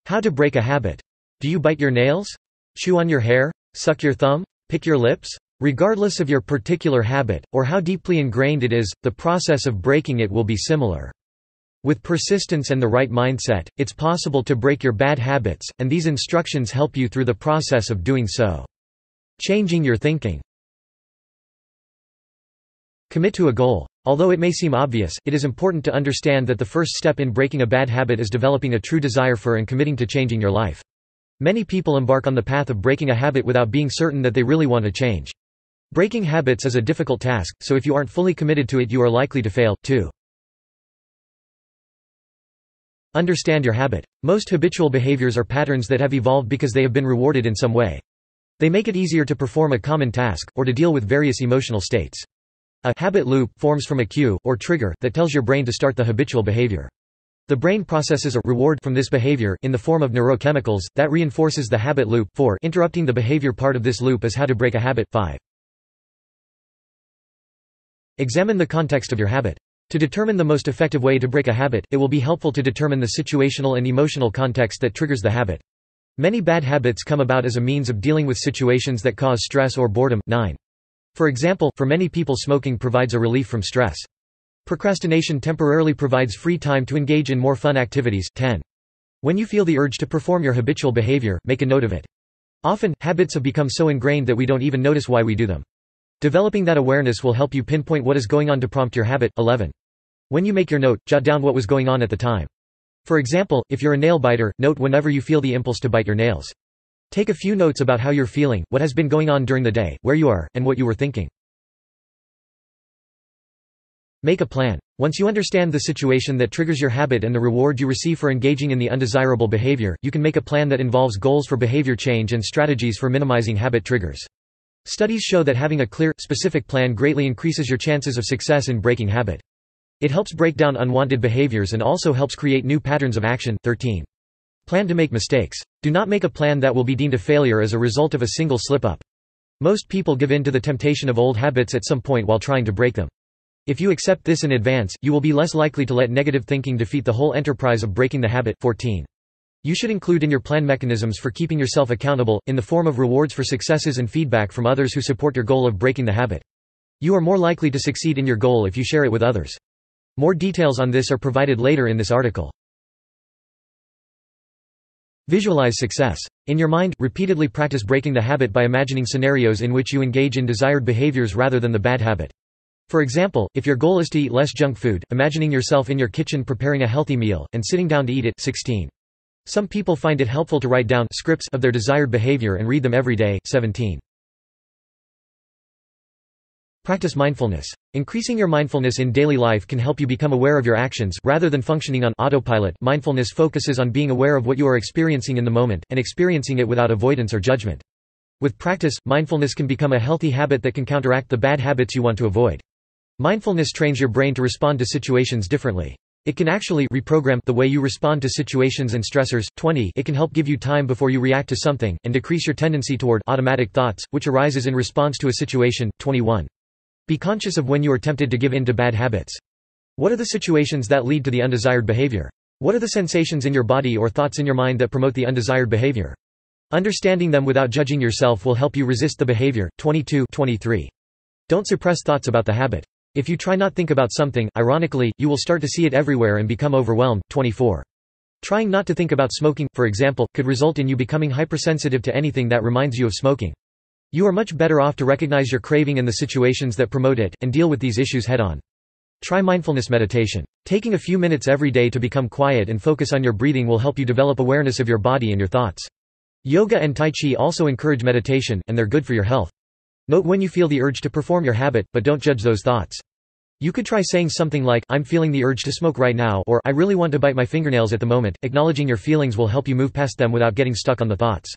How to break a habit. Do you bite your nails? Chew on your hair? Suck your thumb? Pick your lips? Regardless of your particular habit, or how deeply ingrained it is, the process of breaking it will be similar. With persistence and the right mindset, it's possible to break your bad habits, and these instructions help you through the process of doing so. Changing your thinking. Commit to a goal. Although it may seem obvious, it is important to understand that the first step in breaking a bad habit is developing a true desire for and committing to changing your life. Many people embark on the path of breaking a habit without being certain that they really want to change. Breaking habits is a difficult task, so if you aren't fully committed to it, you are likely to fail, too. Understand your habit. Most habitual behaviors are patterns that have evolved because they have been rewarded in some way. They make it easier to perform a common task, or to deal with various emotional states. A habit loop forms from a cue, or trigger, that tells your brain to start the habitual behavior. The brain processes a reward from this behavior in the form of neurochemicals that reinforces the habit loop. 4. Interrupting the behavior part of this loop is how to break a habit. 5. Examine the context of your habit. To determine the most effective way to break a habit, it will be helpful to determine the situational and emotional context that triggers the habit. Many bad habits come about as a means of dealing with situations that cause stress or boredom. 9. For example, for many people smoking provides a relief from stress. Procrastination temporarily provides free time to engage in more fun activities. 10. When you feel the urge to perform your habitual behavior, make a note of it. Often, habits have become so ingrained that we don't even notice why we do them. Developing that awareness will help you pinpoint what is going on to prompt your habit. 11. When you make your note, jot down what was going on at the time. For example, if you're a nail biter, note whenever you feel the impulse to bite your nails. Take a few notes about how you're feeling, what has been going on during the day, where you are, and what you were thinking. Make a plan. Once you understand the situation that triggers your habit and the reward you receive for engaging in the undesirable behavior, you can make a plan that involves goals for behavior change and strategies for minimizing habit triggers. Studies show that having a clear, specific plan greatly increases your chances of success in breaking habit. It helps break down unwanted behaviors and also helps create new patterns of action. 13. Plan to make mistakes. Do not make a plan that will be deemed a failure as a result of a single slip-up. Most people give in to the temptation of old habits at some point while trying to break them. If you accept this in advance, you will be less likely to let negative thinking defeat the whole enterprise of breaking the habit. 14. You should include in your plan mechanisms for keeping yourself accountable, in the form of rewards for successes and feedback from others who support your goal of breaking the habit. You are more likely to succeed in your goal if you share it with others. More details on this are provided later in this article. Visualize success. In your mind, repeatedly practice breaking the habit by imagining scenarios in which you engage in desired behaviors rather than the bad habit. For example, if your goal is to eat less junk food, imagining yourself in your kitchen preparing a healthy meal, and sitting down to eat it. 16. Some people find it helpful to write down scripts of their desired behavior and read them every day. 17. Practice mindfulness. Increasing your mindfulness in daily life can help you become aware of your actions, rather than functioning on autopilot. Mindfulness focuses on being aware of what you are experiencing in the moment, and experiencing it without avoidance or judgment. With practice, mindfulness can become a healthy habit that can counteract the bad habits you want to avoid. Mindfulness trains your brain to respond to situations differently. It can actually reprogram the way you respond to situations and stressors. 20. It can help give you time before you react to something, and decrease your tendency toward automatic thoughts, which arises in response to a situation. 21. Be conscious of when you are tempted to give in to bad habits. What are the situations that lead to the undesired behavior? What are the sensations in your body or thoughts in your mind that promote the undesired behavior? Understanding them without judging yourself will help you resist the behavior. 22. 23. Don't suppress thoughts about the habit. If you try not think about something, ironically, you will start to see it everywhere and become overwhelmed. 24. Trying not to think about smoking, for example, could result in you becoming hypersensitive to anything that reminds you of smoking. You are much better off to recognize your craving and the situations that promote it, and deal with these issues head-on. Try mindfulness meditation. Taking a few minutes every day to become quiet and focus on your breathing will help you develop awareness of your body and your thoughts. Yoga and Tai Chi also encourage meditation, and they're good for your health. Note when you feel the urge to perform your habit, but don't judge those thoughts. You could try saying something like, "I'm feeling the urge to smoke right now," or "I really want to bite my fingernails at the moment." Acknowledging your feelings will help you move past them without getting stuck on the thoughts.